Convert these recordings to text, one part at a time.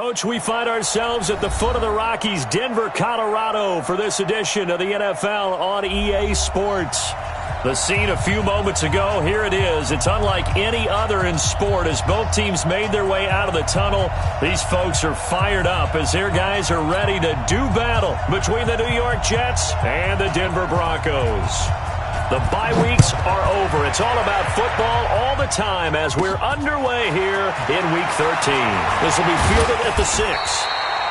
Coach, we find ourselves at the foot of the Rockies, Denver, Colorado, for this edition of the NFL on EA Sports. The scene a few moments ago, here it is. It's unlike any other in sport as both teams made their way out of the tunnel. These folks are fired up as their guys are ready to do battle between the New York Jets and the Denver Broncos. The bye weeks are over. It's all about football all the time as we're underway here in Week 13. This will be fielded at the 6.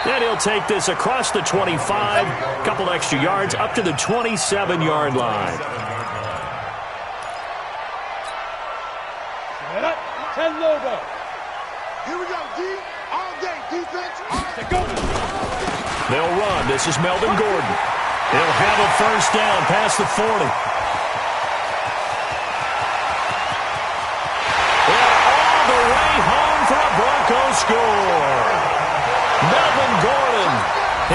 And he'll take this across the 25, couple extra yards up to the 27-yard line. Ten logo. Here we go, D. All day defense. All day. They'll run. This is Melvin Gordon. He'll have a first down past the 40. And all the way home for a Broncos score. Melvin Gordon,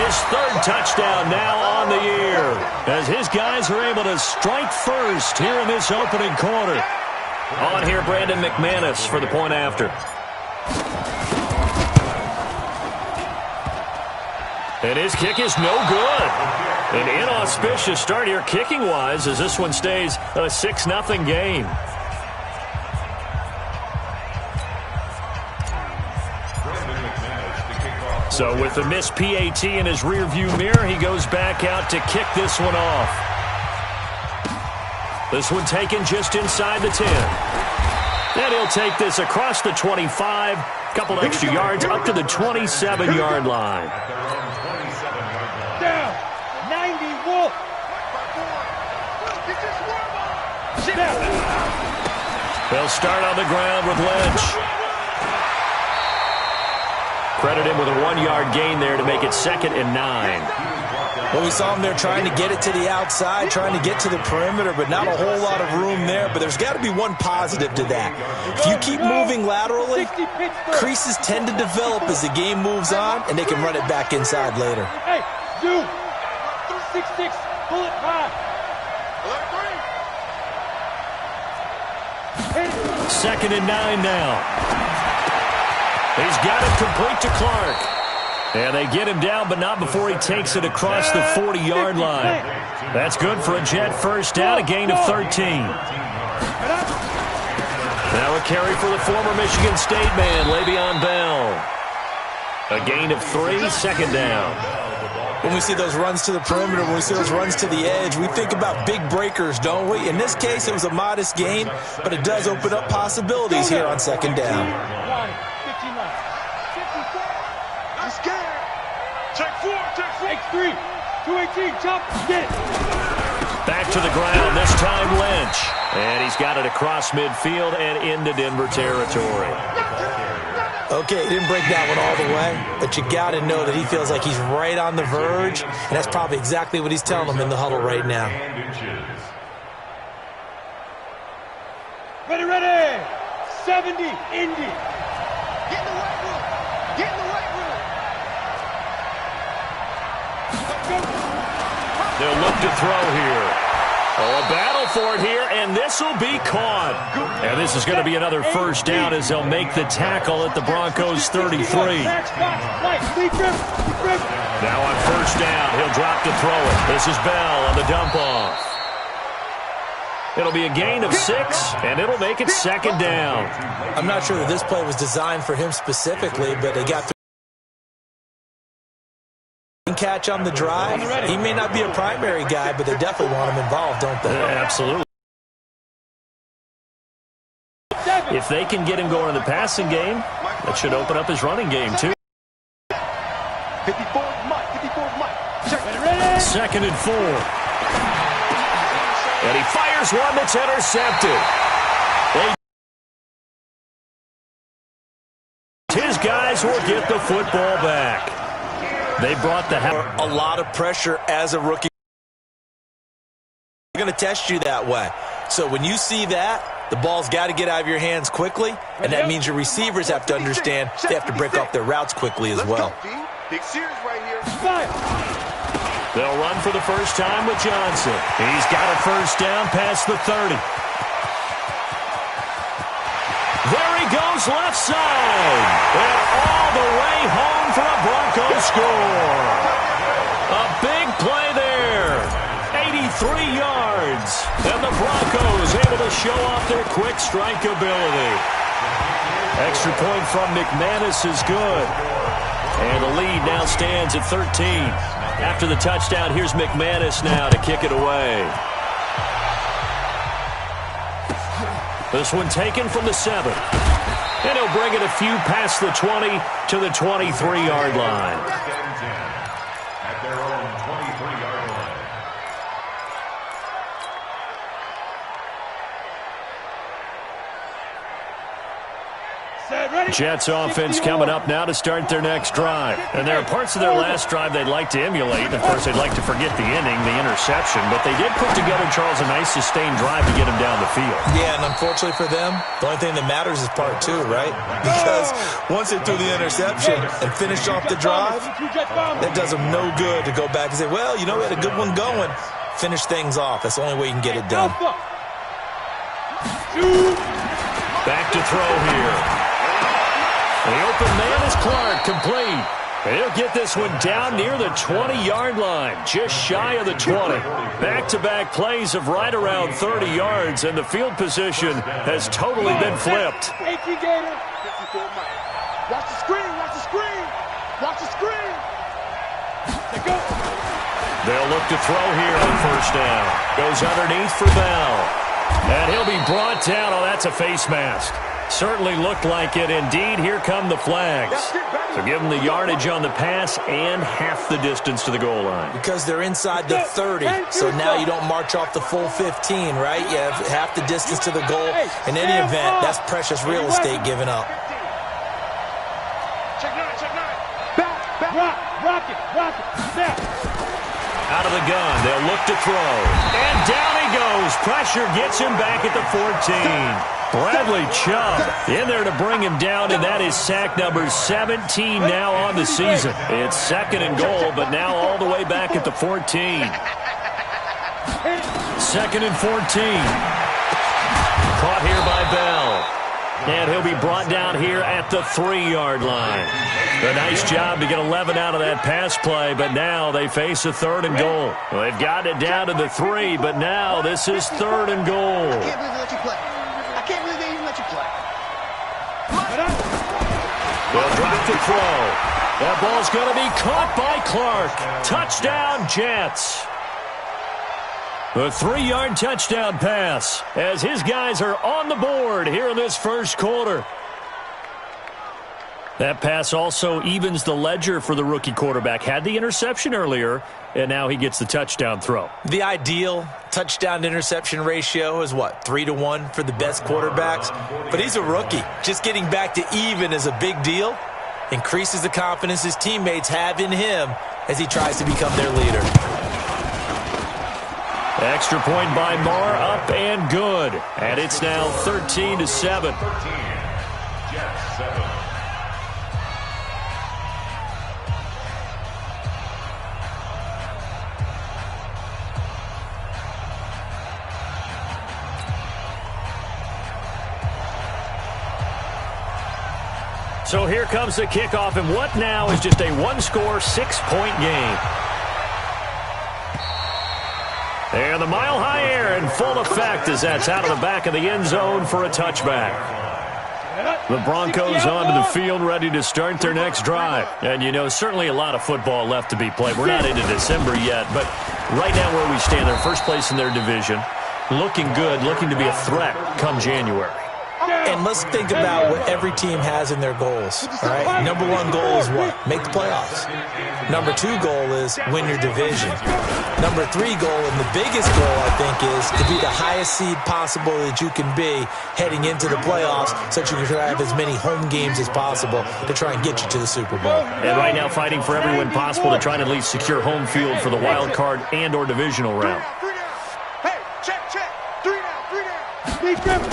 his third touchdown now on the year, as his guys are able to strike first here in this opening quarter. On here, Brandon McManus for the point after. And his kick is no good. An inauspicious start here kicking-wise as this one stays a 6-0 game. So with the missed PAT in his rearview mirror, he goes back out to kick this one off. This one taken just inside the 10. And he'll take this across the 25, couple extra yards up to the 27-yard line. Down. 90 Wolf. They'll start on the ground with Lynch. Credit him with a 1-yard gain there to make it 2nd and 9. Well, we saw him there trying to get it to the outside, trying to get to the perimeter, but not a whole lot of room there. But there's got to be one positive to that. If you keep moving laterally, creases tend to develop as the game moves on, and they can run it back inside later. Hey, you. 6-6, bullet 5. 2nd and 9 now. He's got it complete to Clark. And they get him down, but not before he takes it across the 40-yard line. That's good for a Jet first down, a gain of 13. Now a carry for the former Michigan State man, Le'Veon Bell. A gain of 3, 2nd down. When we see those runs to the perimeter, when we see those runs to the edge, we think about big breakers, don't we? In this case, it was a modest gain, but it does open up possibilities here on 2nd down. I'm scared. Check 4, check 4. X3, 218, chop, get it. Back to the ground, this time Lynch. And he's got it across midfield and into Denver territory. Okay, he didn't break that one all the way, but you got to know that he feels like he's right on the verge, and that's probably exactly what he's telling them in the huddle right now. Ready, ready. 70, Indy. Get in the right room. Get in the right room. They'll look to throw here. Oh, a battle for it here, and this will be caught. And this is going to be another first down as they'll make the tackle at the Broncos 33. Now on first down, he'll drop to throw it. This is Bell on the dump off. It'll be a gain of 6, and it'll make it 2nd down. I'm not sure that this play was designed for him specifically, but they got through. Catch on the drive. He may not be a primary guy, but they definitely want him involved, don't they? Absolutely. If they can get him going in the passing game, that should open up his running game, too. 54, Mike. 54, Mike. Check. 2nd and 4. And he fires one that's intercepted. His guys will get the football back. They brought a lot of pressure as a rookie. They're going to test you that way. So when you see that, the ball's got to get out of your hands quickly, and that means your receivers have to understand they have to break off their routes quickly as well. Big series right here. They'll run for the first time with Johnson. He's got a first down past the 30. There he goes goes left side. And all the way home for a Broncos score. A big play there. 83 yards. And the Broncos able to show off their quick strike ability. Extra point from McManus is good. And the lead now stands at 13. After the touchdown, here's McManus now to kick it away. This one taken from the 7. And he'll bring it a few past the 20 to the 23-yard line. At their own 23-yard line. Jets offense coming up now to start their next drive. And there are parts of their last drive they'd like to emulate. And, of course, they'd like to forget the inning, the interception. But they did put together, Charles, a nice sustained drive to get him down the field. Yeah, and unfortunately for them, the only thing that matters is part 2, right? Because once they threw the interception and finished off the drive, that does them no good to go back and say, well, you know, we had a good one going. Finish things off. That's the only way you can get it done. Back to throw here. The open man is Clark, complete. He'll get this one down near the 20-yard line, just shy of the 20. Back-to-back plays of right around 30 yards, and the field position has totally been flipped. Watch the screen, watch the screen, watch the screen. They'll look to throw here on first down. Goes underneath for Bell. And he'll be brought down. Oh, that's a face mask. Certainly looked like it. Indeed, here come the flags. So give them the yardage on the pass and half the distance to the goal line. Because they're inside the 30, so now you don't march off the full 15, right? You have half the distance to the goal. In any event, that's precious real estate given up. Check nine. Rock it. Snap. Out of the gun, they'll look to throw. And down he goes. Pressure gets him back at the 14. Bradley Chubb in there to bring him down, and that is sack number 17 now on the season. It's 2nd and goal, but now all the way back at the 14. 2nd and 14. Caught here by Bell. And he'll be brought down here at the 3-yard line. A nice job to get 11 out of that pass play, but now they face a 3rd and goal. Well, they've got it down to the 3, but now this is 3rd and goal. I can't believe they let you play. I can't believe they even let you play. They'll drop to throw. That ball's going to be caught by Clark. Touchdown, Jets. The 3-yard touchdown pass as his guys are on the board here in this first quarter. That pass also evens the ledger for the rookie quarterback. Had the interception earlier, and now he gets the touchdown throw. The ideal touchdown-interception ratio is, what, 3-to-1 for the best quarterbacks? But he's a rookie. Just getting back to even is a big deal. Increases the confidence his teammates have in him as he tries to become their leader. Extra point by Marr, up and good. And it's now 13-7. 13, Jets 7. So here comes the kickoff, and what now is just a one-score, 6-point game. And the mile-high air in full effect as that's out of the back of the end zone for a touchback. The Broncos onto the field ready to start their next drive. And, you know, certainly a lot of football left to be played. We're not into December yet, but right now where we stand, they're first place in their division. Looking good, looking to be a threat come January. And let's think about what every team has in their goals, all right? Number 1 goal is what? Make the playoffs. Number 2 goal is win your division. Number 3 goal, and the biggest goal, I think, is to be the highest seed possible that you can be heading into the playoffs so that you can have as many home games as possible to try and get you to the Super Bowl. And right now fighting for every win possible to try and at least secure home field for the wild card and or divisional round. Hey, check. 3 down.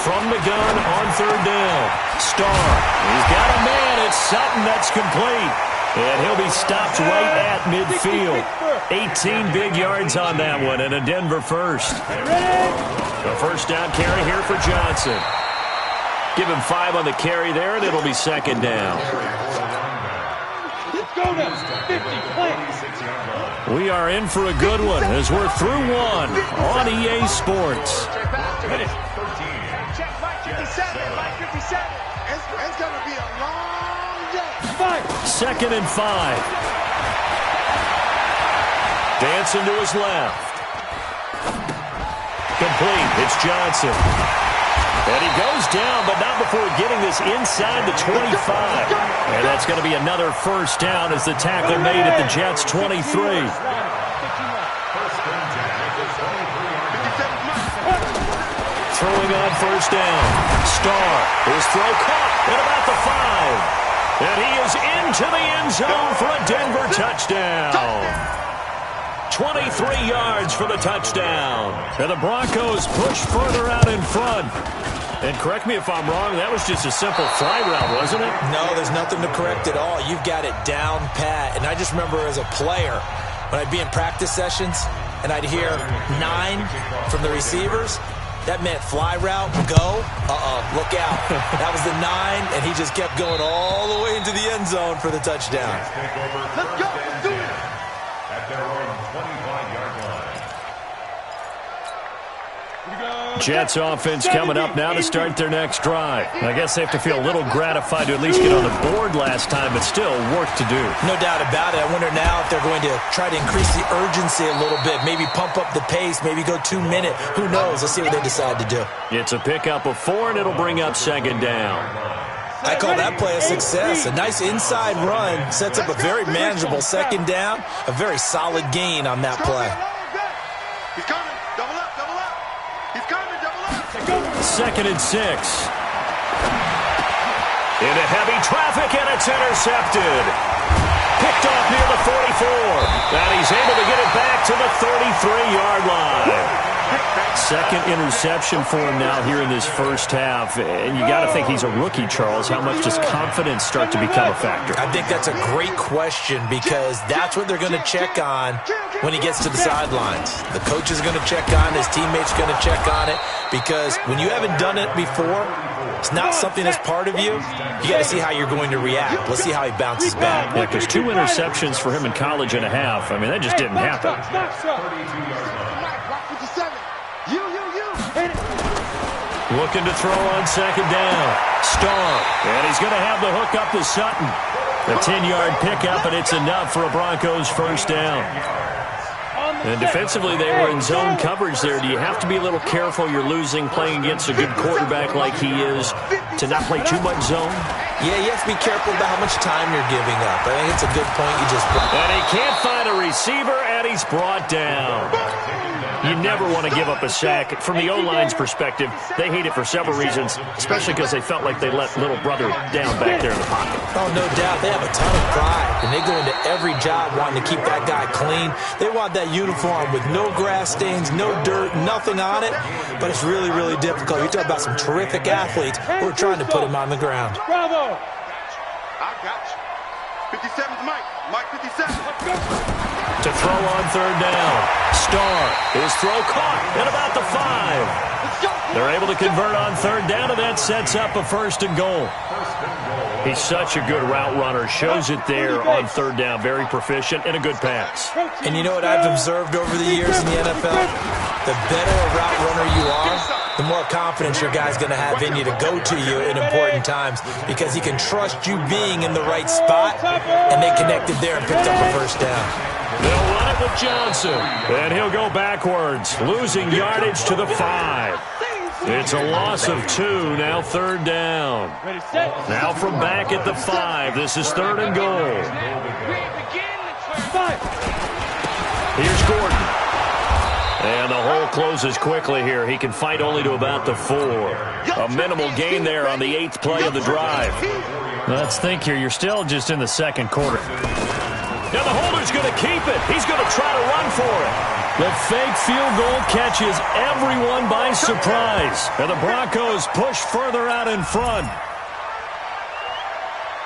From the gun on 3rd down. Starr. He's got a man. It's Sutton that's complete. And he'll be stopped right at midfield. 18 big yards on that one and a Denver first. The first down carry here for Johnson. Give him 5 on the carry there, and it'll be second down. Let's go now. 50, plant. We are in for a good one as we're through one on EA Sports. Check, Mike 57, Mike 57. It's going to be a long day. 2nd and 5. Dancing to his left. Complete. It's Johnson. And he goes down, but not before getting this inside the 25. And that's going to be another first down as the tackle made at the Jets' 23. Throwing on first down. Starr. His throw caught at about the 5. And he is into the end zone for a Denver touchdown. 23 yards for the touchdown. And the Broncos push further out in front. And correct me if I'm wrong, that was just a simple fly route, wasn't it? No, there's nothing to correct at all. You've got it down pat. And I just remember as a player, when I'd be in practice sessions and I'd hear 9 from the receivers, that meant fly route, go, look out. That was the 9, and he just kept going all the way into the end zone for the touchdown. Let's go. Let's do it. At their own 25-yard line. Jets offense coming up now to start their next drive. I guess they have to feel a little gratified to at least get on the board last time, but still work to do. No doubt about it. I wonder now if they're going to try to increase the urgency a little bit, maybe pump up the pace, maybe go 2-minute. Who knows? Let's see what they decide to do. It's a pickup of 4, and it'll bring up second down. I call that play a success. A nice inside run sets up a very manageable second down, a very solid gain on that play. He's coming. Double up, double up. He's coming, double up. 2nd and 6. Into heavy traffic, and it's intercepted. Picked off near the 44. And he's able to get it back to the 33-yard line. Second interception for him now here in this first half. And you got to think he's a rookie, Charles. How much does confidence start to become a factor? I think that's a great question because that's what they're going to check on when he gets to the sidelines. The coach is going to check on it. His teammates are going to check on it because when you haven't done it before, it's not something that's part of you. You got to see how you're going to react. Let's see how he bounces back. Yeah, because 2 interceptions for him in college and a half. I mean, that just didn't happen. Looking to throw on second down. Starr. And he's going to have the hook up to Sutton. A 10-yard pickup, and it's enough for a Broncos first down. And defensively, they were in zone coverage there. Do you have to be a little careful? You're losing, playing against a good quarterback like he is, to not play too much zone? Yeah, you have to be careful about how much time you're giving up. I think it's a good point you just brought. And he can't find a receiver, and he's brought down. You never want to give up a sack. From the O-line's perspective, they hate it for several reasons, especially because they felt like they let little brother down back there in the pocket. Oh, no doubt. They have a ton of pride, and they go into every job wanting to keep that guy clean. They want that uniform with no grass stains, no dirt, nothing on it, but it's really, really difficult. You talk about some terrific athletes who are trying to put him on the ground. Bravo! I got you. 57's Mike. Mike 57. To throw on third down. Starr. His throw caught at about the 5. They're able to convert on third down, and that sets up a 1st and goal. He's such a good route runner. Shows it there on third down. Very proficient and a good pass. And you know what I've observed over the years in the NFL? The better a route runner you are, the more confidence your guy's going to have in you to go to you in important times because he can trust you being in the right spot, and they connected there and picked up a first down. They'll run it with Johnson, and he'll go backwards, losing yardage to the 5. It's a loss of 2, now third down. Now from back at the 5, this is 3rd and goal. Here's Gordon. And the hole closes quickly here. He can fight only to about the 4. A minimal gain there on the 8th play of the drive. Let's think here. You're still just in the 2nd quarter. Now the holder's going to keep it. He's going to try to run for it. The fake field goal catches everyone by surprise. And the Broncos push further out in front.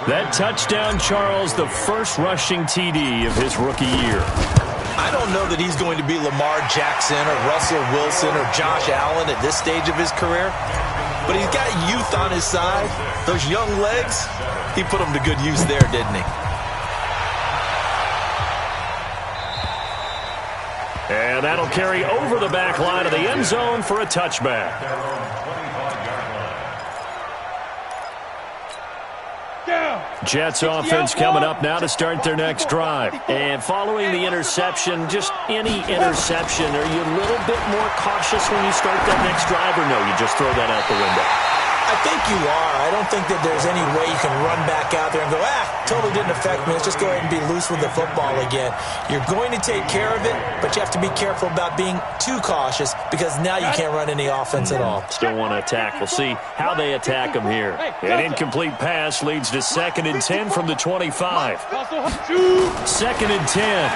That touchdown, Charles, the first rushing TD of his rookie year. I don't know that he's going to be Lamar Jackson or Russell Wilson or Josh Allen at this stage of his career. but he's got youth on his side. Those young legs, he put them to good use there, didn't he? And that'll carry over the back line of the end zone for a touchback. Jets offense coming up now to start their next drive. And following the interception, just any interception, are you a little bit more cautious when you start that next drive, or no, you just throw that out the window? I think you are. I don't think that there's any way you can run back out there and go, totally didn't affect me. Let's just go ahead and be loose with the football again. You're going to take care of it, but you have to be careful about being too cautious because now you can't run any offense at all. Still want to attack. We'll see how they attack them here. An incomplete pass leads to 2nd and 10 from the 25. 2nd and 10.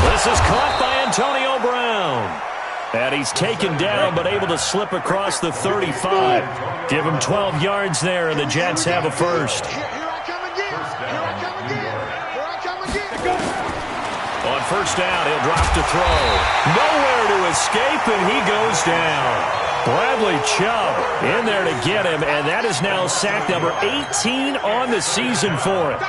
This is caught by Antonio Brown. And he's taken down, but able to slip across the 35. Give him 12 yards there, and the Jets have a first. Here I come again. Here I come again. Here I come again. On first down, he'll drop to throw. Nowhere to escape, and he goes down. Bradley Chubb in there to get him, and that is now sack number 18 on the season for him.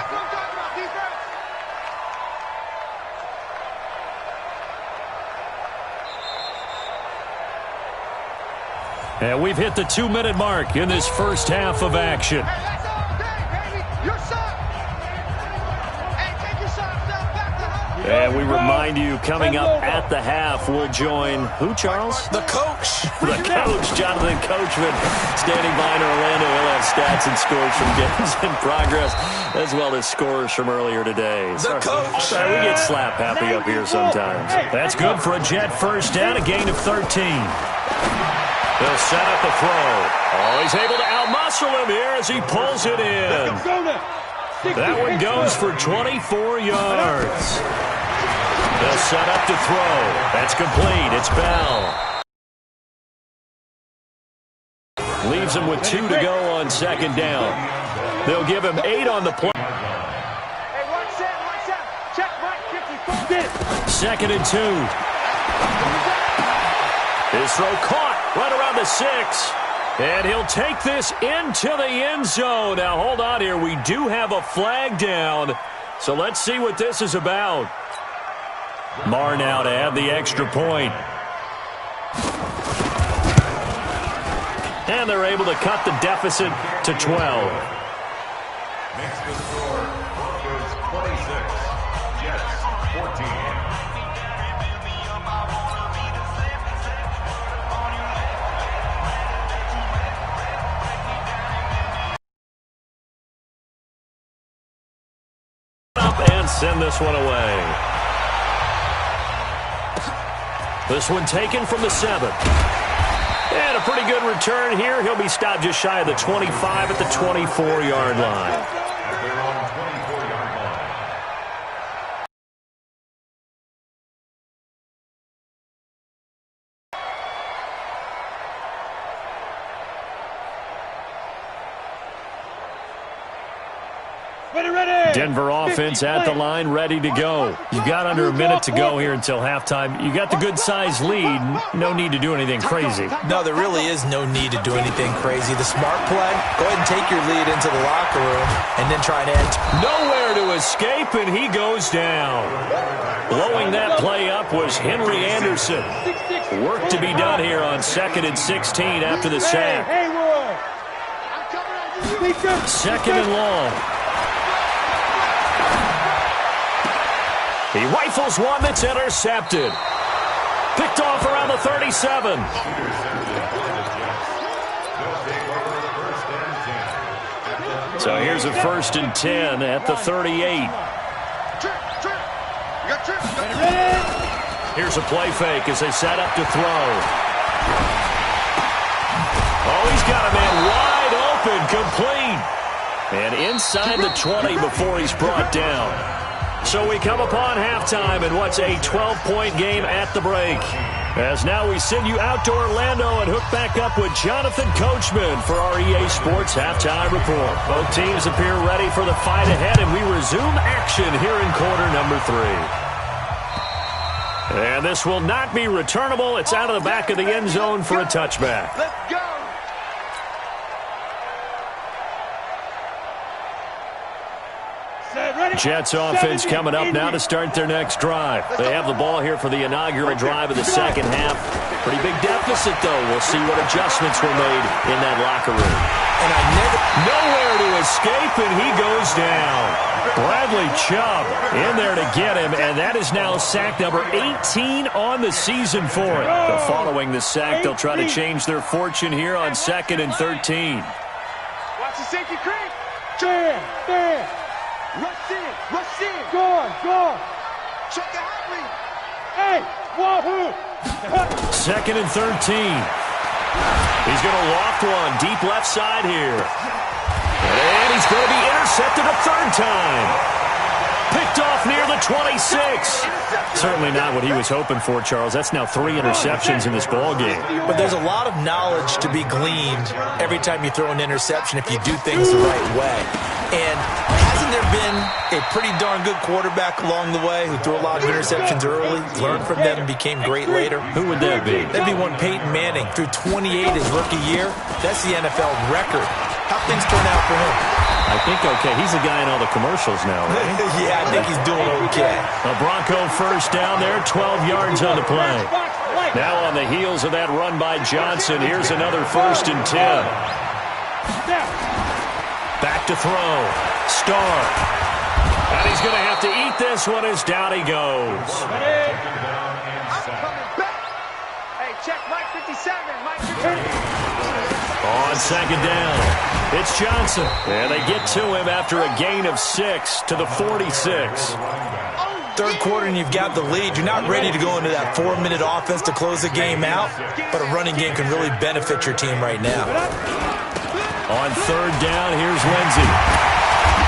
And we've hit the 2-minute mark in this first half of action. Hey, that's all day, baby. Your son. Hey, take your socks off back to home. And we remind you, coming up at the half, we'll join who, Charles? The coach. The coach, Jonathan Coachman, standing by in Orlando. He'll have stats and scores from games in progress, as well as scores from earlier today. The coach. Sorry, we get slap happy up here sometimes. That's good for a Jet first down, a gain of 13. They'll set up the throw. Oh, he's able to outmuscle him here as he pulls it in. That one goes for 24 yards. They'll set up to throw. That's complete. It's Bell. Leaves him with 2 to go on 2nd down. They'll give him 8 on the play. Hey, watch that. Check right, 50. 2nd and 2. His throw caught right around the 6. And he'll take this into the end zone. Now, hold on here. We do have a flag down. So let's see what this is about. Marr now to add the extra point. And they're able to cut the deficit to 12. Makes the score Broncos 26, Jets 14. And send this one away. This one taken from the 7. And a pretty good return here. He'll be stopped just shy of the 25 at the 24-yard line. At their own 24-yard line. Denver offense at the line, ready to go. You've got under a minute to go here until halftime. You got the good-sized lead. No need to do anything crazy. No, there really is no need to do anything crazy. The smart play, go ahead and take your lead into the locker room and then try and enter. Nowhere to escape, and he goes down. Blowing that play up was Henry Anderson. Work to be done here on 2nd and 16 after the sack. 2nd and long. He rifles one that's intercepted. Picked off around the 37. So here's a 1st and 10 at the 38. Here's a play fake as they set up to throw. Oh, he's got a man wide open, complete. And inside the 20 before he's brought down. So we come upon halftime in what's a 12-point game at the break. As now we send you out to Orlando and hook back up with Jonathan Coachman for our EA Sports Halftime Report. Both teams appear ready for the fight ahead, and we resume action here in quarter number 3. And this will not be returnable. It's out of the back of the end zone for a touchback. Let's go. Jets offense coming up now to start their next drive. They have the ball here for the inaugural drive of the second half. Pretty big deficit, though. We'll see what adjustments were made in that locker room. And nowhere to escape, and he goes down. Bradley Chubb in there to get him, and that is now sack number 18 on the season for him. But following the sack, they'll try to change their fortune here on 2nd and 13. Watch the safety creep. There. Rush in. Go. Check the hot read. Hey, wahoo. 2nd and 13. He's going to loft one deep left side here. And he's going to be intercepted a third time. Picked off near the 26. Certainly not what he was hoping for, Charles. That's now 3 interceptions in this ball game. But there's a lot of knowledge to be gleaned every time you throw an interception if you do things the right way. And hasn't there been a pretty darn good quarterback along the way who threw a lot of interceptions early, learned from them, and became great later? Who would that be? That'd be one Peyton Manning. Threw 28 his rookie year. That's the NFL record. How'd things turn out for him? I think okay. He's the guy in all the commercials now, right? Yeah, I think he's doing okay. A Bronco first down there, 12 yards on the play. Now on the heels of that run by Johnson, here's another 1st and 10. Back to throw. Starr. And he's going to have to eat this one as down he goes. Hey, check Mike 57. Mike 57. On 2nd down, it's Johnson. And they get to him after a gain of 6 to the 46. Third quarter and you've got the lead. You're not ready to go into that 4-minute offense to close the game out, but a running game can really benefit your team right now. On 3rd down, here's Lindsey.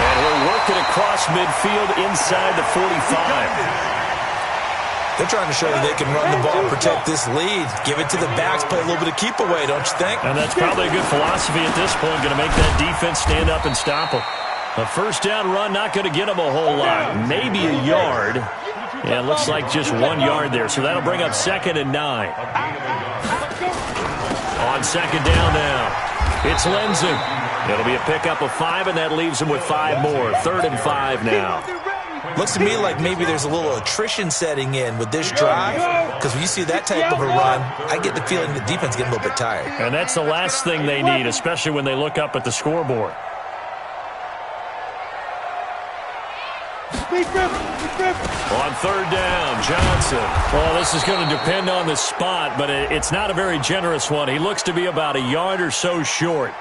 And he'll work it across midfield inside the 45. They're trying to show that they can run the ball, protect this lead, give it to the backs, play a little bit of keep away, don't you think? And that's probably a good philosophy at this point, going to make that defense stand up and stop them. A 1st down run, not going to get them a whole lot. Maybe a yard. Yeah, it looks like just 1 yard there, so that'll bring up 2nd and 9. On 2nd down now, it's Lindsey. It'll be a pickup of 5, and that leaves him with 5 more. 3rd and 5 now. Looks to me like maybe there's a little attrition setting in with this drive, because when you see that type of a run, I get the feeling the defense getting a little bit tired. And that's the last thing they need, especially when they look up at the scoreboard. On 3rd down, Johnson. Well, this is going to depend on the spot, but it's not a very generous one. He looks to be about a yard or so short.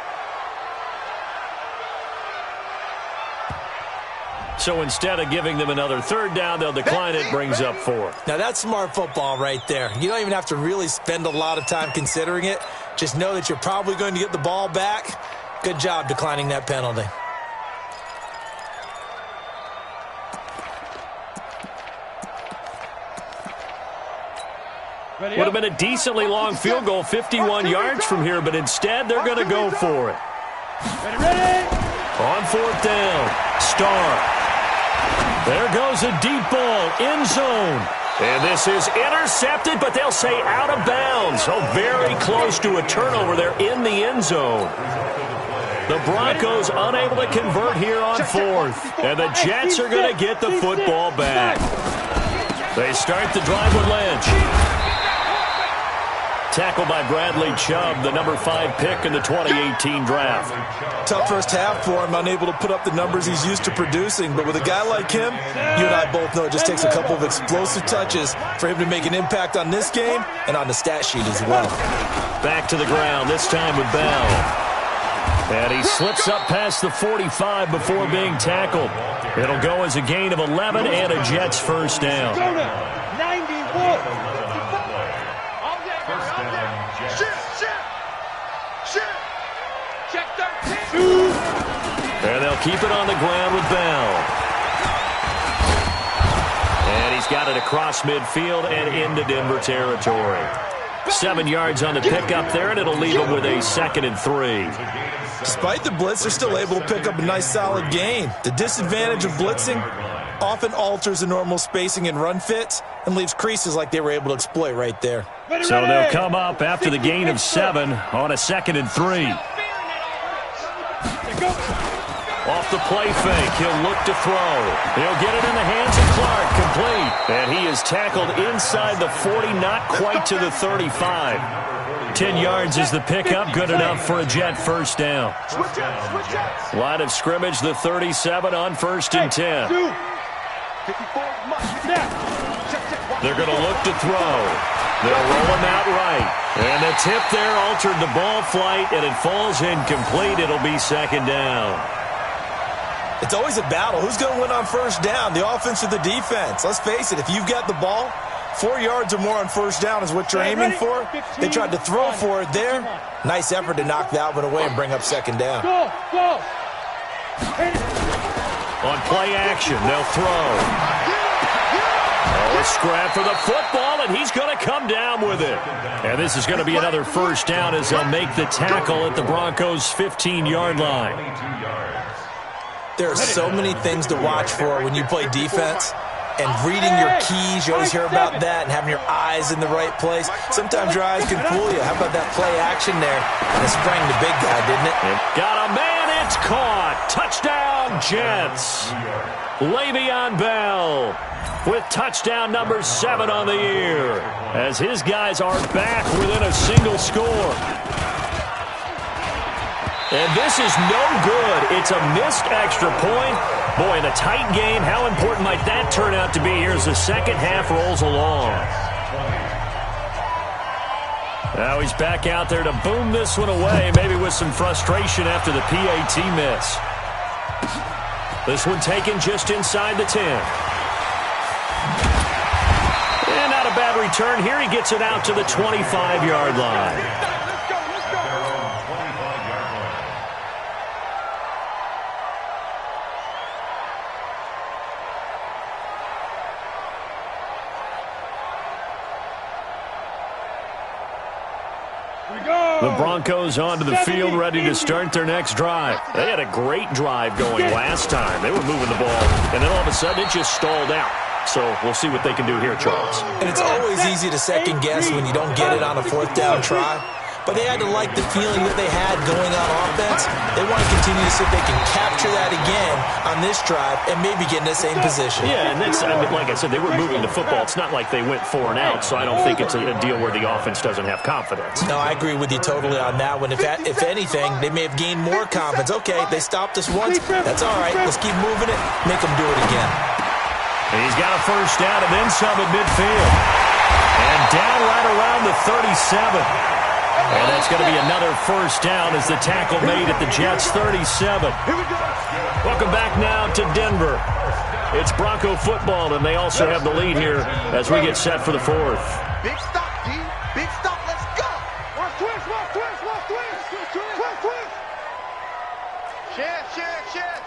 So instead of giving them another 3rd down, they'll decline it, brings up 4. Now that's smart football right there. You don't even have to really spend a lot of time considering it. Just know that you're probably going to get the ball back. Good job declining that penalty. Would have been a decently long field goal, 51 yards from here, but instead they're going to go for it. On 4th down, Starr. There goes a deep ball, end zone. And this is intercepted, but they'll say out of bounds. So very close to a turnover there in the end zone. The Broncos unable to convert here on 4th. And the Jets are going to get the football back. They start the drive with Lynch. Tackled by Bradley Chubb, the number 5 pick in the 2018 draft. Tough first half for him, unable to put up the numbers he's used to producing. But with a guy like him, you and I both know it just takes a couple of explosive touches for him to make an impact on this game and on the stat sheet as well. Back to the ground, this time with Bell. And he slips up past the 45 before being tackled. It'll go as a gain of 11 and a Jets 1st down. 91. And they'll keep it on the ground with Bell. And he's got it across midfield and into Denver territory. 7 yards on the pickup there, and it'll leave him with a 2nd and 3. Despite the blitz, they're still able to pick up a nice solid gain. The disadvantage of blitzing, often alters the normal spacing and run fits and leaves creases like they were able to exploit right there. So they'll come up after the gain of 7 on a 2nd and 3. Off the play fake, he'll look to throw. He'll get it in the hands of Clark, complete. And he is tackled inside the 40, not quite to the 35. 10 yards is the pickup, good enough for a Jet first down. Line of scrimmage, the 37 on 1st and 10. They're going to look to throw. They'll roll him out right. And the tip there altered the ball flight, and it falls incomplete. It'll be 2nd down. It's always a battle. Who's going to win on 1st down, the offense or the defense? Let's face it, if you've got the ball, 4 yards or more on 1st down is what you're aiming for. They tried to throw for it there. Nice effort to knock that one away and bring up 2nd down. On play action, they'll throw. Oh, a scrap for the football, and he's going to come down with it. And this is going to be another 1st down as they'll make the tackle at the Broncos' 15-yard line. There are so many things to watch for when you play defense. And reading your keys, you always hear about that, and having your eyes in the right place. Sometimes your eyes can fool you. How about that play action there? And it sprang the big guy, didn't it? Got a man, it's caught. Touchdown, Jets. Le'Veon Bell with touchdown number 7 on the year, as his guys are back within a single score. And this is no good. It's a missed extra point. Boy, in a tight game, how important might that turn out to be here as the second half rolls along? Now he's back out there to boom this one away, maybe with some frustration after the PAT miss. This one taken just inside the 10. And not a bad return here. He gets it out to the 25-yard line. The Broncos onto the field, ready to start their next drive. They had a great drive going last time. They were moving the ball, and then all of a sudden it just stalled out. So we'll see what they can do here, Charles. And it's always easy to second guess when you don't get it on a 4th down try. But they had to like the feeling that they had going on offense. They want to continue to see if they can capture that again on this drive and maybe get in the same position. Yeah, and that's, I mean, like I said, they were moving the football. It's not like they went 4 and out, so I don't think it's a deal where the offense doesn't have confidence. No, I agree with you totally on that one. If anything, they may have gained more confidence. Okay, they stopped us once. That's all right. Let's keep moving it. Make them do it again. And he's got a 1st down and then some at midfield. And down right around the 37. And that's going to be another 1st down as the tackle made at the Jets' 37. Welcome back now to Denver. It's Bronco football, and they also have the lead here as we get set for the 4th. Big stop, D. Big stop. Let's go. Watch twist. Chance.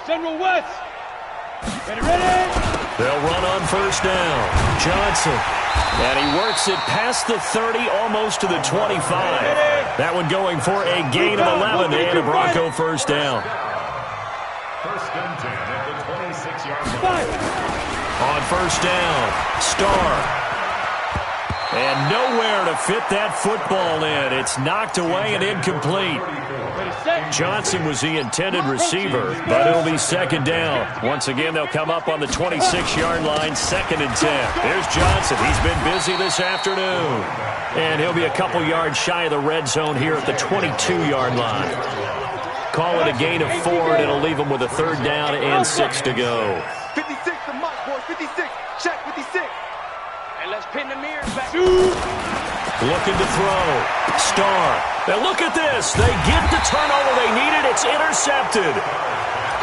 General West. Ready. They'll run on 1st down. Johnson. And he works it past the 30, almost to the 25. That one going for a gain of 11 and a Bronco 1st down. 1st and 10 at the 26-yard line. On 1st down, Starr. And nowhere to fit that football in. It's knocked away and incomplete. Johnson was the intended receiver, but it'll be 2nd down. Once again, they'll come up on the 26-yard line, 2nd and 10. There's Johnson. He's been busy this afternoon. And he'll be a couple yards shy of the red zone here at the 22-yard line. Call it a gain of 4, and it'll leave him with a 3rd down and 6 to go. 56 to Mike, boys. 56. Check 56. And let's pin the mirrors back. Looking to throw. Starr. Now look at this. They get the turnover they needed. It's intercepted.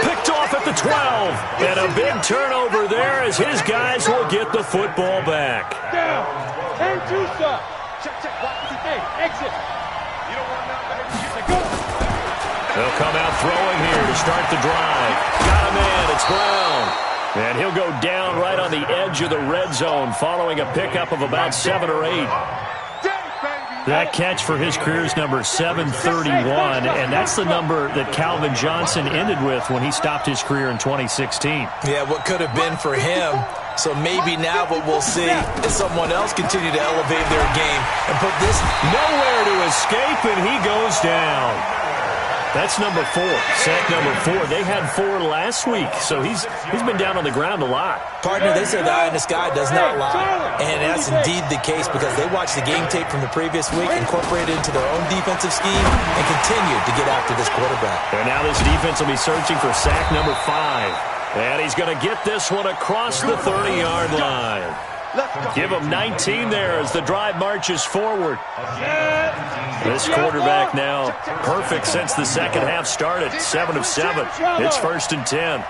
Picked off at the 12. And a big turnover there as his guys will get the football back. Down. 10-2 stop. Check. Hey, exit. You don't want nothing. Go. They'll come out throwing here to start the drive. Got a man. It's Brown. And he'll go down right on the edge of the red zone following a pickup of about 7 or 8. Dang, baby. That catch for his career's number 731, and that's the number that Calvin Johnson ended with when he stopped his career in 2016. Yeah, what could have been for him. So maybe now what we'll see is someone else continue to elevate their game and put this nowhere to escape, and he goes down. That's number 4, sack number 4. They had 4 last week, so he's been down on the ground a lot. Partner, they say the eye in the sky does not lie, and that's indeed the case because they watched the game tape from the previous week, incorporated it into their own defensive scheme, and continued to get after this quarterback. And now this defense will be searching for sack number 5. And he's going to get this one across the 30-yard line. Give him 19 there as the drive marches forward. This quarterback now perfect since the second half started. 7 of 7. It's 1st and 10.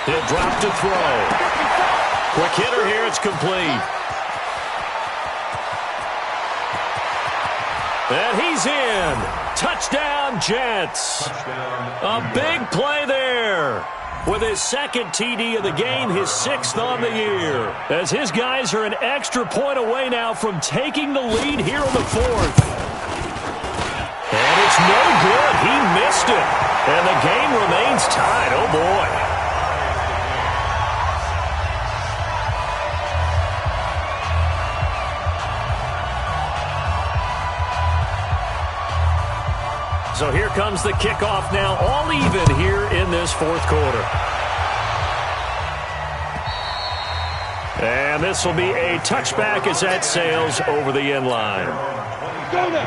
He'll drop to throw. Quick hitter here. It's complete. And he's in. Touchdown, Jets. A big play there. With his second TD of the game, his 6th on the year. As his guys are an extra point away now from taking the lead here in the 4th. And it's no good. He missed it. And the game remains tied. Oh, boy. So here comes the kickoff now, all even here in this 4th quarter. And this will be a touchback as that sails over the end line.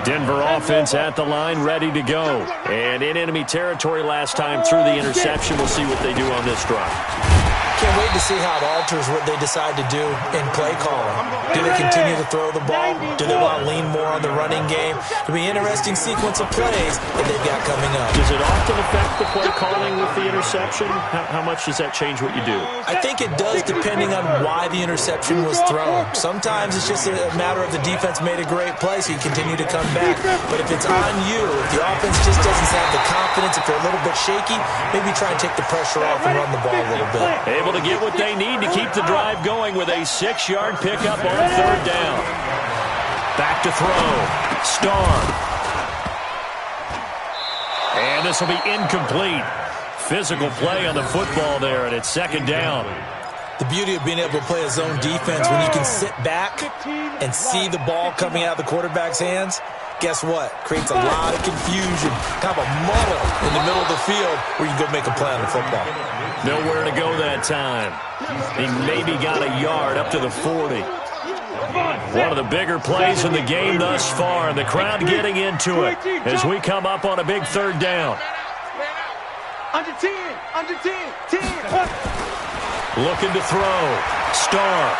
Denver offense at the line, ready to go. And in enemy territory last time through the interception. We'll see what they do on this drive. Can't wait to see how it alters what they decide to do in play calling. Do they continue to throw the ball? Do they want to lean more on the running game? It'll be an interesting sequence of plays that they've got coming up. Does it often affect the play calling with the interception? How much does that change what you do? I think it does depending on why the interception was thrown. Sometimes it's just a matter of the defense made a great play, so you continue to come back. But if it's on you, if the offense just doesn't have the confidence, if they're a little bit shaky, maybe try and take the pressure off and run the ball a little bit. Able to get what they need to keep the drive going with a 6-yard pickup on 3rd down. Back to throw. Starr. And this will be incomplete. Physical play on the football there, and it's 2nd down. The beauty of being able to play a zone defense when you can sit back and see the ball coming out of the quarterback's hands, guess what? Creates a lot of confusion, kind of a muddle in the middle of the field where you can go make a play on the football. Nowhere to go that time. He maybe got a yard up to the 40. One of the bigger plays in the game thus far, and the crowd getting into it as we come up on a big 3rd down. Under 10, 10. Looking to throw. Starr.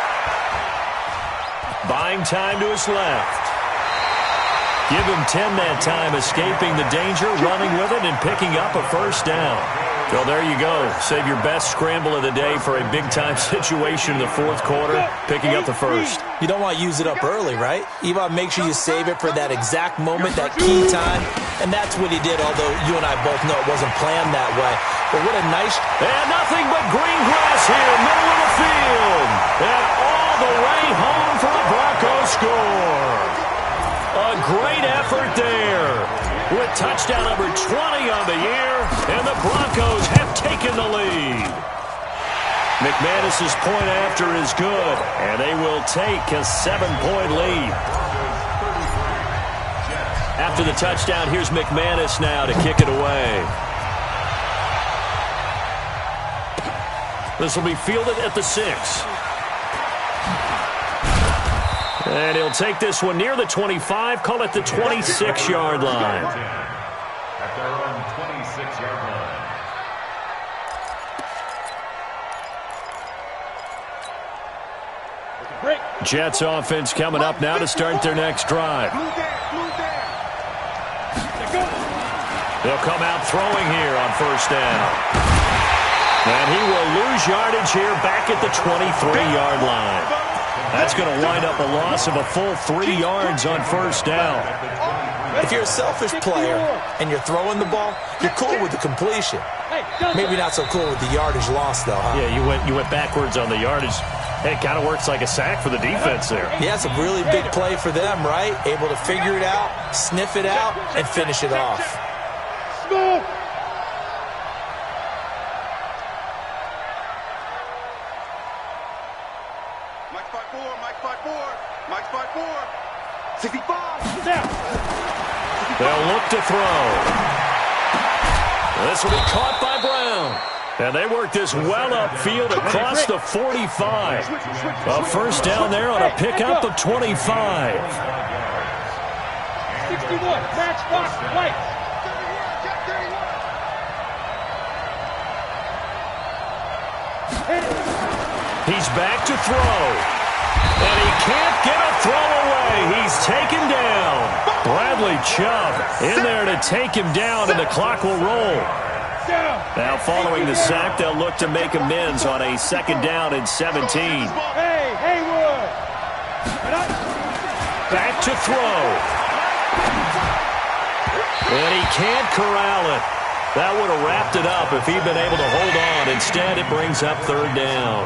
Buying time to his left. Give him 10 that time, escaping the danger, running with it, and picking up a 1st down. So there you go. Save your best scramble of the day for a big-time situation in the 4th quarter, picking up the 1st. You don't want to use it up early, right? You want to make sure you save it for that exact moment, that key time, and that's what he did, although you and I both know it wasn't planned that way. But what a nice... And nothing but green grass here, middle of the field. And all the way home for a Broncos score. A great effort there. With touchdown number 20 on the year, and the Broncos have taken the lead. McManus's point after is good, and they will take a 7-point lead. After the touchdown, here's McManus now to kick it away. This will be fielded at the 6. And he'll take this one near the 25, call it the 26-yard line. At their own 26-yard line. Jets offense coming up now to start their next drive. They'll come out throwing here on 1st down. And he will lose yardage here back at the 23-yard line. That's going to wind up a loss of a full 3 yards on 1st down. If you're a selfish player and you're throwing the ball, you're cool with the completion. Maybe not so cool with the yardage loss, though, huh? Yeah, you went backwards on the yardage. It kind of works like a sack for the defense there. Yeah, it's a really big play for them, right? Able to figure it out, sniff it out, and finish it off. Smooth. Mike 5-4, Mike 5-4, Mike 5-4. 65. Down. They'll look to throw. This will be caught by Brown. And they work this well upfield across the 45. A first down there on a pickup of 25. 61. Match box. White. He's back to throw. And he can't get a throw away. He's taken down. Bradley Chubb in there to take him down, and the clock will roll. Now, following the sack, they'll look to make amends on a second down and 17. Hey, Haywood. Back to throw. And he can't corral it. That would have wrapped it up if he'd been able to hold on. Instead, it brings up third down.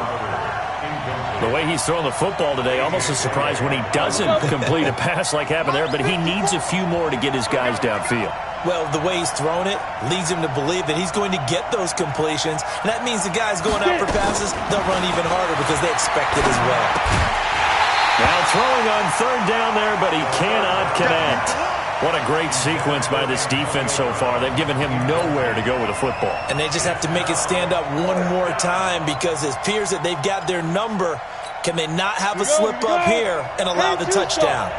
The way he's throwing the football today, almost a surprise when he doesn't complete a pass like happened there, but he needs a few more to get his guys downfield. Well, the way he's thrown it leads him to believe that he's going to get those completions. And that means the guys going out for passes, they'll run even harder because they expect it as well. Now throwing on third down there, but he cannot connect. What a great sequence by this defense so far. They've given him nowhere to go with the football. And they just have to make it stand up one more time because it appears that they've got their number. Can they not have a slip up here and allow the touchdown?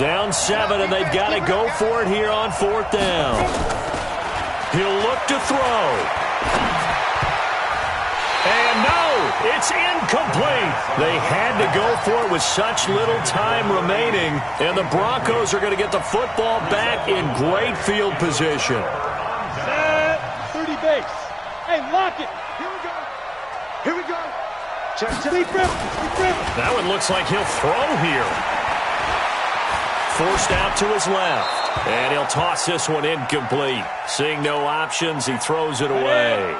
Down 7, and they've got to go for it here on fourth down. He'll look to throw. And no, it's incomplete. They had to go for it with such little time remaining, and the Broncos are going to get the football back in great field position. 30 base. Hey, lock it. Here we go. Here we go. Check. Sleep rip. That one looks like he'll throw here. Forced out to his left. And he'll toss this one incomplete. Seeing no options, he throws it away.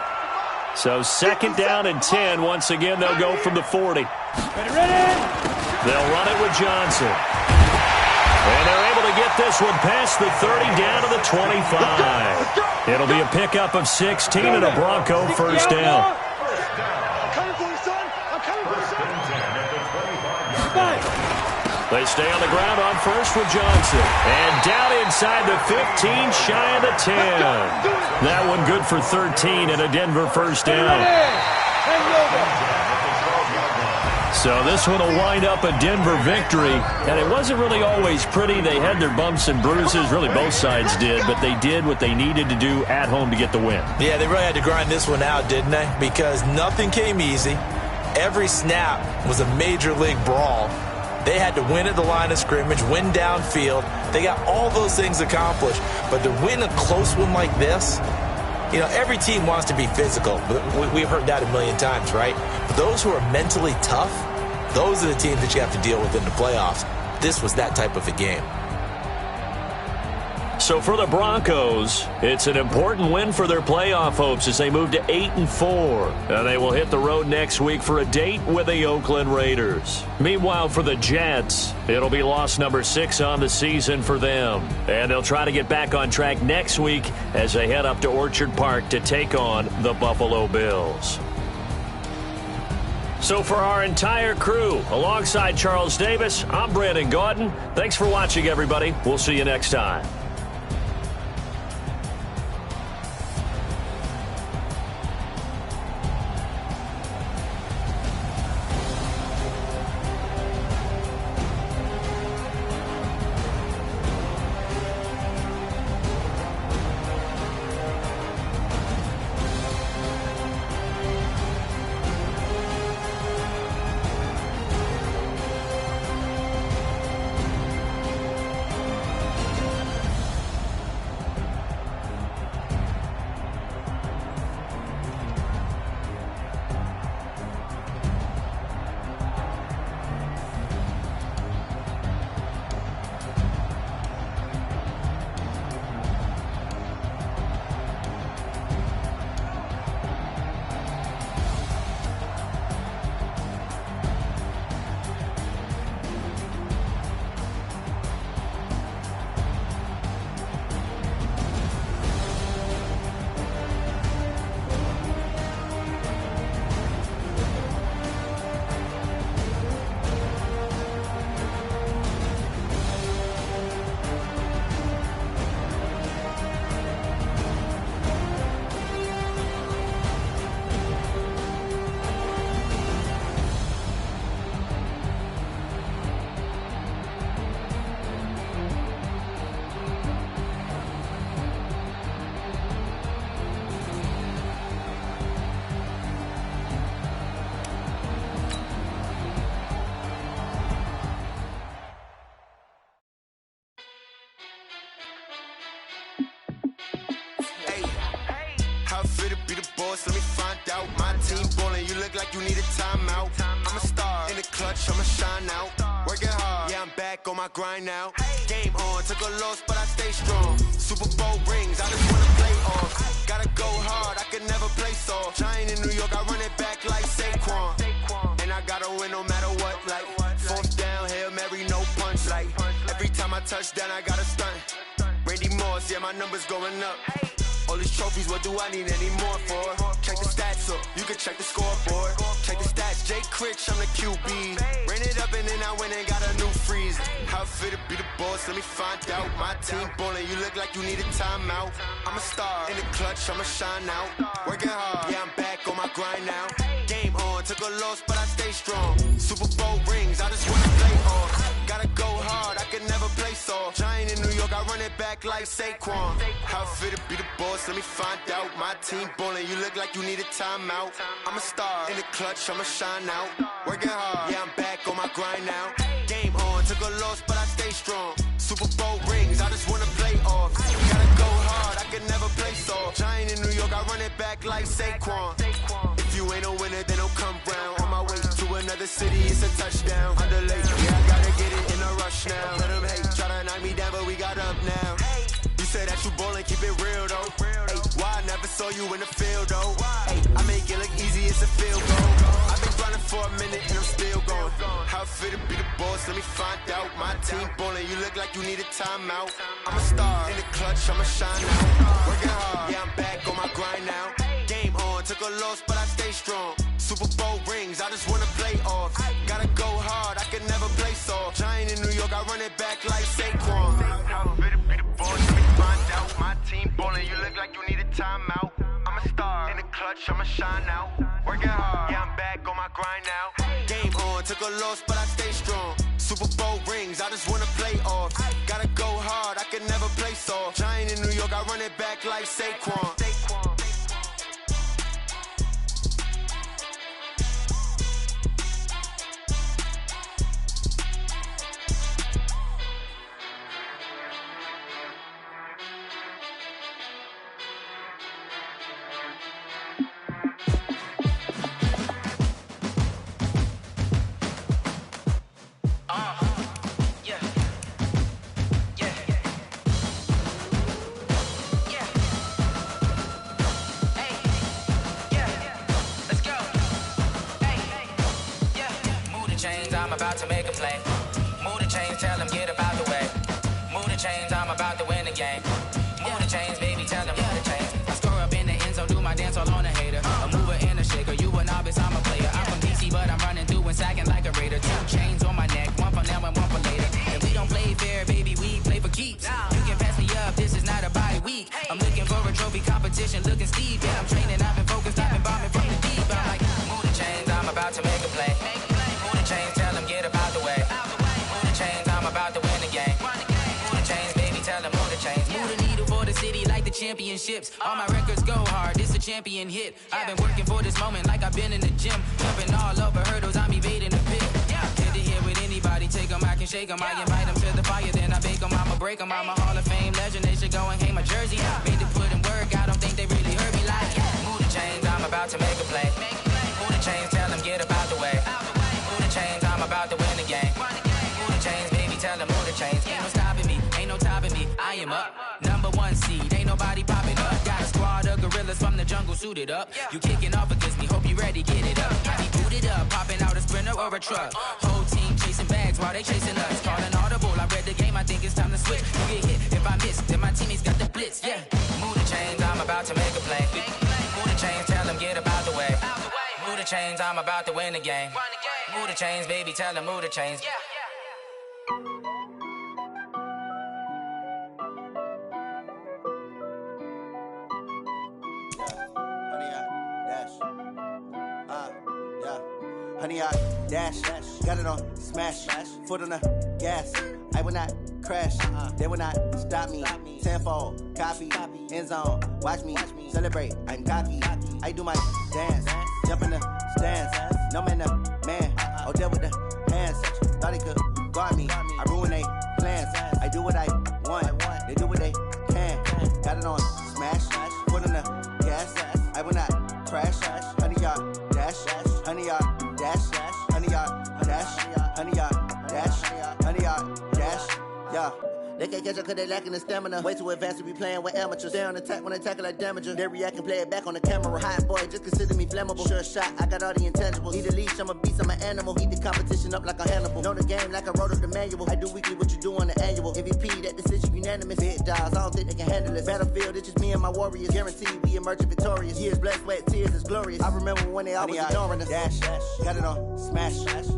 So second down and 10. Once again, they'll go from the 40. Ready. They'll run it with Johnson. And they're able to get this one past the 30 down to the 25. It'll be a pickup of 16 and a Bronco first down. I'm coming for you, son. I'm coming for you, son. They stay on the ground on first with Johnson. And down inside the 15, shy of the 10. That one good for 13 and a Denver first down. So this one will wind up a Denver victory. And it wasn't really always pretty. They had their bumps and bruises. Really, both sides did. But they did what they needed to do at home to get the win. Yeah, they really had to grind this one out, didn't they? Because nothing came easy. Every snap was a major league brawl. They had to win at the line of scrimmage, win downfield. They got all those things accomplished. But to win a close one like this, you know, every team wants to be physical. We've heard that a million times, right? But those who are mentally tough, those are the teams that you have to deal with in the playoffs. This was that type of a game. So for the Broncos, it's an important win for their playoff hopes as they move to 8-4. And they will hit the road next week for a date with the Oakland Raiders. Meanwhile, for the Jets, it'll be loss number 6 on the season for them. And they'll try to get back on track next week as they head up to Orchard Park to take on the Buffalo Bills. So for our entire crew, alongside Charles Davis, I'm Brandon Gaudin. Thanks for watching, everybody. We'll see you next time. fit to be the boss? Let me find out. My team ballin', you look like you need a timeout. I'm a star in the clutch, I'ma shine out. Working hard, yeah, I'm back on my grind now. Game on, took a loss, but I stay strong. Super Bowl rings, I just wanna play off. Gotta go hard, I can never play soft. Giant in New York, I run it back like Saquon. And I gotta win no matter what, like fourth down, Hail Mary, no punch. Like every time I touch down, I gotta stunt. Randy Moss, yeah, my numbers going up. All these trophies, what do I need any more for? Check the stats up, you can check the scoreboard. Check the stats, Jay Critch, I'm the QB. Ran it up and then I went and got a new freeze. How fit to be the boss, let me find out. My team ballin', you look like you need a timeout. I'm a star in the clutch, I'ma shine out. Working hard, yeah, I'm back on my grind now. Game on, took a loss, but I stay strong. Super Bowl rings, I just wanna play off. Gotta go hard, I can never play soft. Giant in New York, I run it back like Saquon. How fit to be the boss, let me find out. My team ballin', you look like you need a timeout. I'm a star in the clutch, I'ma shine out. Working hard, yeah, I'm back on my grind now. Game on, took a loss, but I stay strong. Super Bowl rings, I just wanna play off. Gotta go hard, I can never play soft. Giant in New York, I run it back like Saquon. If you ain't a winner, then don't come round. On my way to another city, it's a touchdown. Underlay, yeah, I gotta get it in a rush now. Let them hate, try to knock me down, but we got up now. You say that you ballin', keep it real though. Hey, why I never saw you in the field though? Hey, I make it look easy, it's a field goal. I've been running for a minute and I'm still going. How fit to be the boss, let me find out. My team ballin', you look like you need a timeout. I'm a star in the clutch, I'ma shine out. Working hard, yeah, I'm back on my grind now. Game on, took a loss, but I stay strong. Super Bowl rings, I just wanna play off. Gotta go hard, I can never play soft. Giant in New York, I run it back like Saquon. How fit to be the boss, let me find out. My team ballin', you look like you need a timeout. I'm a star in the clutch, I'ma shine out. Working hard, yeah, I'm back on my grind now. Game on, took a loss, but I stay strong. Super Bowl rings, I just wanna play off. Gotta go hard, I can never play soft. Giant in New York, I run it back like Saquon. I'm about to make a play. Move the chains, tell them get about the way. Move the chains, I'm about to win the game. Move the chains, baby, tell them move the chains. I score up in the end zone, do my dance all on a hater. A mover and a shaker, you a novice, I'm a player. I'm from DC, but I'm running through and sacking like a raider. 2 chains on my neck, one for now and one for later. If we don't play fair, baby, we play for keeps. You can pass me up, this is not a bye week. I'm looking for a trophy competition, looking steep. Yeah, I'm training, I've been focused, I've been bombing from the deep. I'm like, move the chains, I'm about to make a play. Move the chains, tell them get about the way. Move the chains, I'm about to win the game. Move the chains, baby, tell them move the chains. Move the needle for the city like the championships. All my records go hard, this a champion hit. I've been working for this moment like I've been in the gym. Jumping all over hurdles, I'm evading the pit. Head to head with anybody, take them, I can shake them. I invite them to the fire, then I bake them, I'ma break them. I'm a Hall of Fame legend, they should go and hang my jersey. Made to put in work, I don't think they really heard me like. Move the chains, I'm about to make a play. Move the chains, tell them get about the way. Move the chains, I'm about to win the game. Move the chains, baby, tell them move the chains. Ain't no stopping me, ain't no topping me. I am up, #1 seed, ain't nobody popping up. Got a squad of gorillas from the jungle suited up. You kicking off against me, hope you ready, get it up. I be booted up, popping out a sprinter or a truck. Whole team chasing bags while they chasing us. Calling audible, I read the game, I think it's time to switch. You get hit, if I miss, then my teammates got the blitz, yeah. Move the chains, I'm about to make a play. Move the chains, tell them get about the way. Move the chains, I'm about to win the game. Move the chains, baby, tell them move the chains. Honey, I dash, got it on smash, foot on the gas. I will not crash, they will not stop me. Tenfold, copy, end zone, watch me celebrate. I'm cocky, I do my dance, jump in the stands. No man, the man, oh, deal with the hands. Thought he could guard me, I ruin they plans. I do what I want, they do what they can. Got it on smash, foot on the gas. I 100 yard dash, 100 yard dash, yeah. They can't catch up cause they lacking the stamina. Way too advanced to be playing with amateurs. Stay on attack when they tackle like damager. They react and play it back on the camera. Hot boy, just consider me flammable. Sure shot, I got all the intangibles. Need a leash, I'm a beast, I'm an animal. Eat the competition up like a Hannibal. Know the game like I wrote up the manual. I do weekly what you do on the annual. MVP, that decision unanimous. Big dogs, I don't think they can handle it. Battlefield, it's just me and my warriors. Guaranteed we emerging victorious. Years, blood, sweat, tears, it's glorious. I remember when they always ignoring us. Dash, got it on, smash,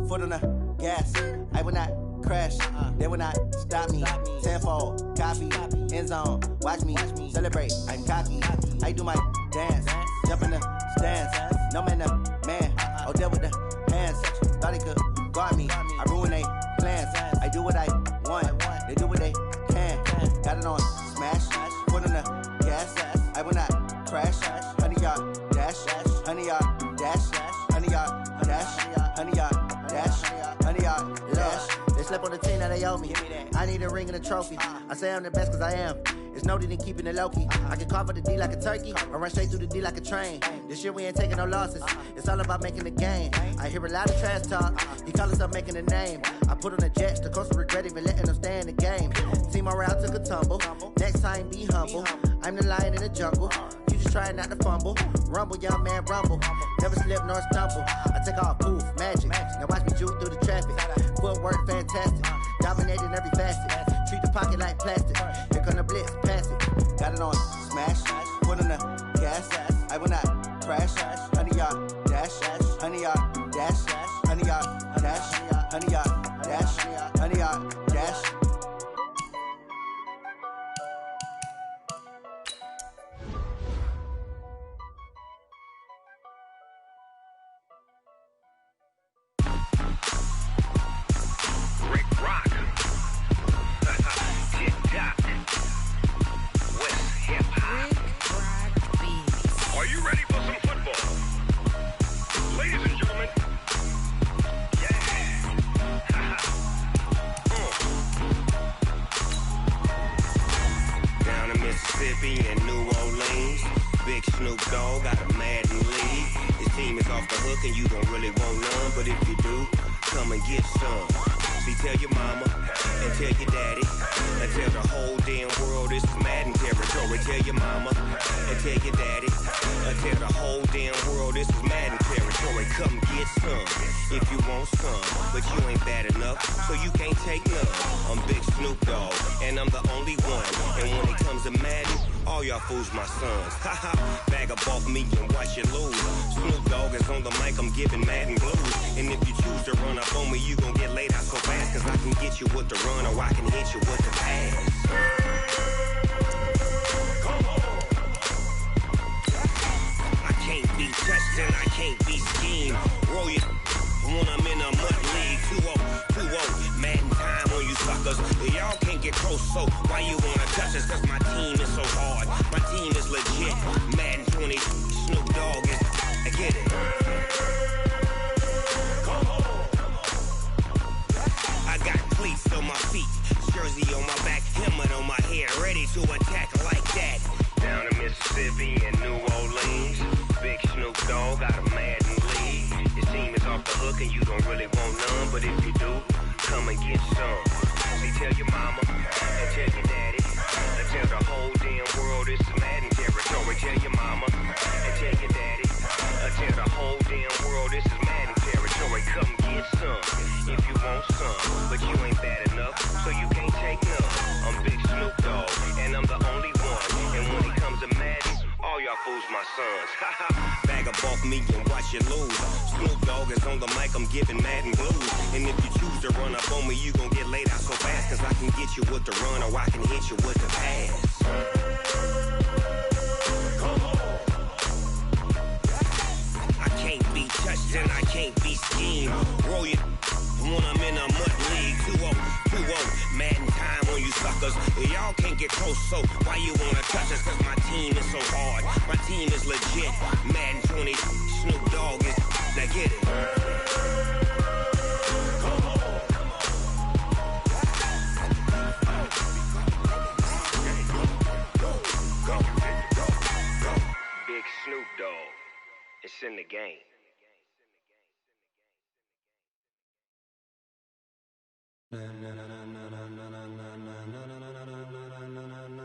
foot on the gas. I will not crash, they will not stop me. Tenfold, copy, end zone, watch me celebrate. I'm cocky, I do my dance, jump in the stands. No man, man, oh, there with the hands. Thought he could guard me, I ruin they plans. I do what I want, they do what they can. Got it on smash, foot on the gas. I will not crash, 100 yard dash, 100 yard dash, 100 yard dash, 100 yard dash, 100 yard dash. They slept on the team, now they owe me. I need a ring and a trophy. I say I'm the best cause I am. It's no need in keeping it low-key. I can carve up the D like a turkey, or run straight through the D like a train. This year we ain't taking no losses. It's all about making the game. I hear a lot of trash talk. He call us up making a name. I put on the Jets, the coach will regret even letting them stay in the game. Team morale took a tumble. Next time be humble. I'm the lion in the jungle. You just trying not to fumble. Rumble, young man, rumble. Never slip nor stumble. I take off, poof, magic. Now watch me juke through the traffic. Footwork fantastic. Dominating every facet. Treat the pocket like plastic. Here come the blitz, pass it. Got it on smash. Foot on the gas. I will not crash. 100 yard dash. 100 yard dash. 100 yard dash. 100 yard dash. 100 yard dash. And New Orleans, Big Snoop Dogg got a Madden league. His team is off the hook and you don't really want none, but if you do, come and get some. See, tell your mama and tell your daddy and tell the whole damn world this is Madden territory. Tell your mama and tell your daddy and tell the whole damn world this is Madden territory. Come get some if you want some, but you ain't bad enough, so you can't take none. I'm Big Snoop Dogg and I'm the only one, and when it comes to Madden, all y'all fools my sons. Haha, bag up off me and watch you lose. Snoop Dogg is on the mic, I'm giving Madden blues. And if you choose to run up on me, you gon' get laid out so fast, cause I can get you with the run or I can hit you with the pass. I can't be touched and I can't be schemed. Roll you when I'm in a mud league. 2-0, Madden time on you suckers. Y'all can't get close, so why you wanna touch us? Cause my team is so hard. My team is legit. Madden 20, Snoop Dogg is, I get it. I got cleats on my feet, jersey on my back, helmet on my head, ready to attack like that. Down in Mississippi and New Orleans, Big Snoop Dogg got a Madden league. His team is off the hook and you don't really want none, but if you do, come and get some. See, tell your mama and tell your daddy and tell the whole damn world this is Madden territory. Tell your mama and tell your daddy and tell the whole damn world this is Madden territory. Come get some if you want some, but you ain't bad enough, so you can't take none. I'm Big Snoop Dogg and I'm the only one, and when it comes to Madden, all y'all fools my sons. Bag up off me and watch you lose. Snoop Dogg is on the mic, I'm giving Madden blues. And if you choose to run up on me, you gon' get laid out so fast, cause I can get you with the run or I can hit you with the pass. I can't be touched and I can't be schemed. Roll you when I'm in a mud league. 2-0, Madden time on you suckers. Y'all can't get close, so why you wanna touch us? Cause my team is so hard. My team is legit. Madden 20, Snoop Dogg is, now get it. Big Snoop Dogg, it's in the game.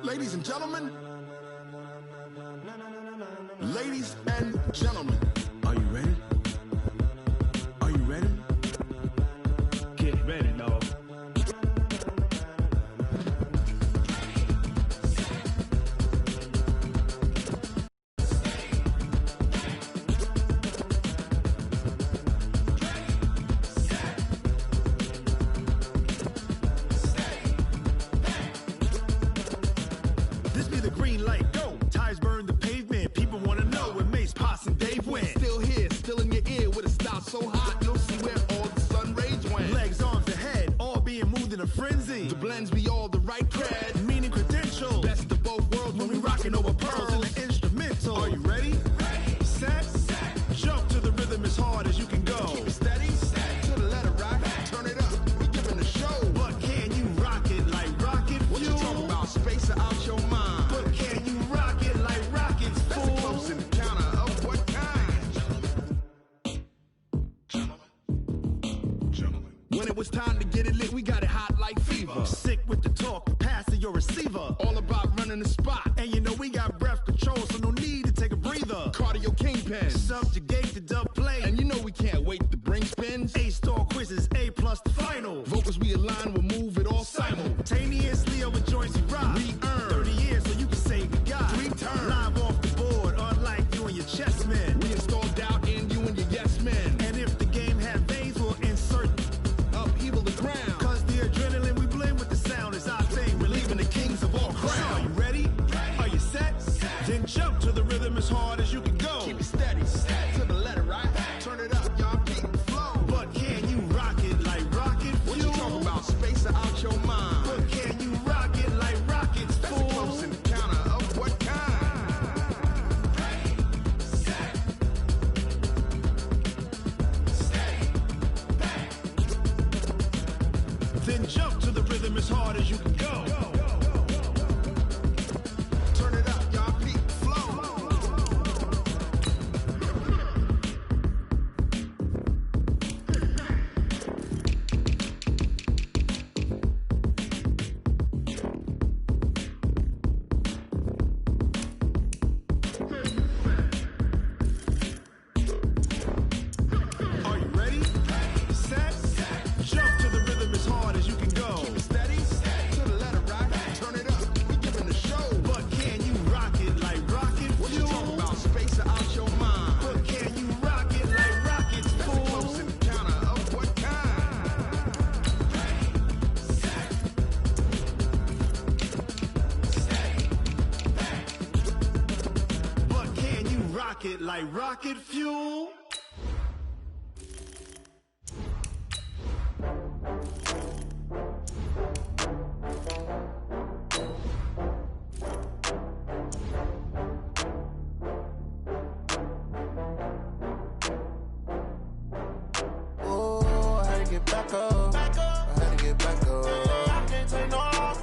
Ladies and gentlemen, ladies and gentlemen, are you ready? Are you ready? Get ready, dog. This be the green light, go. Tires burn the pavement. People want to know where Mace, Poss, and Dave went. Still here, still in your ear with a style so hot, you'll see where all the sun rays went. Legs, arms, and head, all being moved in a frenzy. The blends be all the right cred, meaning credentials. Best of both worlds when we rocking over pearls in the instrumental. Are you ready? Ready. Set. Jump to the rhythm as hard as you can go. Keep it steady. To the letter right. Turn it up. We giving the show. But can you rock it like rocket fuel? What you talking about? Space out your mind. But can you rock it like rockets, fool? That's a close encounter of what kind? Gentlemen. When it was time to get it lit, we got it hot like fever. Sick with the talk, pass to your receiver. All about running the spot. And you know we got breath control, so no need to take a breather. Cardio kingpin. Subjugate the dub play. And you know we can't wait to bring spins. A-star quizzes, A+ the final. Vocals we align, we'll move it all simultaneously over joints we rock. We earn 30 years so you can say we got 3 turns. Live off the board, unlike you and your chess men. We install doubt in you and your yes men. And if the game had veins, we'll insert upheaval the ground. Cause the adrenaline we blend with the sound is our thing. Relieving the kings of all crowns. So are you ready? Are you set? Then jump to the rhythm as hard as you can go. Keep it steady. To the letter right. Turn it up, y'all keep the flow. But can you rock it like rocket fuel? What you talking about? Space out your mind. But can you rock it like rockets, fool? That's a close encounter of what kind? Then jump to the rhythm as hard as you can go. Turn it up, y'all keep the flow. Are you ready? Set. Jump to the rhythm as hard as you can go. Keep it steady. To the letter right. Turn it up. We giving the show. But can you rock it like rocket fuel? What you talking about? Space out your mind. But can you rock it like rockets, fool? That's a close encounter of what kind? But can you rock it like rocket fuel? Oh, I had to get back up. I had to get back up. I can't take no loss.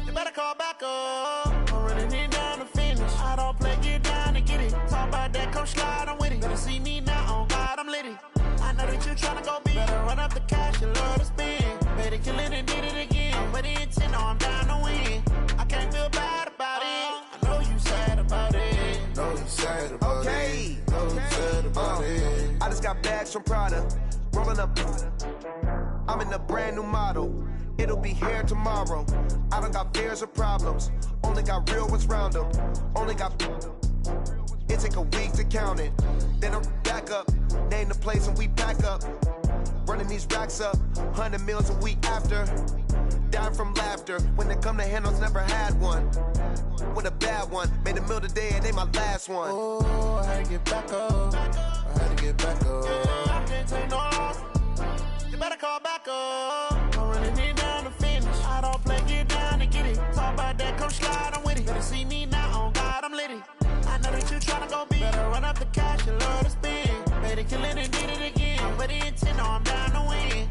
You better call back up. I'm running it down to finish. I don't play, get down to get it. Talk about that, come slide, I'm with it. Better see me now, on God, I'm litty. I know that you tryna go big. Better run up the cash, you love to spend. Better kill it and did it again. I'm with the intent, no, I'm down to win. I can't feel bad about it. I know you sad about it. Know you sad about Okay. it. Know you sad about it. I just got bags from Prada, rolling up. I'm in a brand new model. It'll be here tomorrow. I don't got fears or problems. Only got real ones round them. Only got. It take a week to count it. Then I'm back up. Name the place and we pack up. Running these racks up. 100 meals a week after. Dying from laughter. When they come to handles, never had one. With a bad one. Made a meal today and they my last one. Oh, I had to get back up. I had to get back up. I can't take no loss. You better call back up. I'm running it down to finish. I don't play, get down to get it. Talk about that, come slide, I'm with it. Better see me now, on God, I'm litty. I know that you tryna go big. Better run up the cash, you love to spend. Better kill it and did it again. I'm with the intent, no, I'm down to win.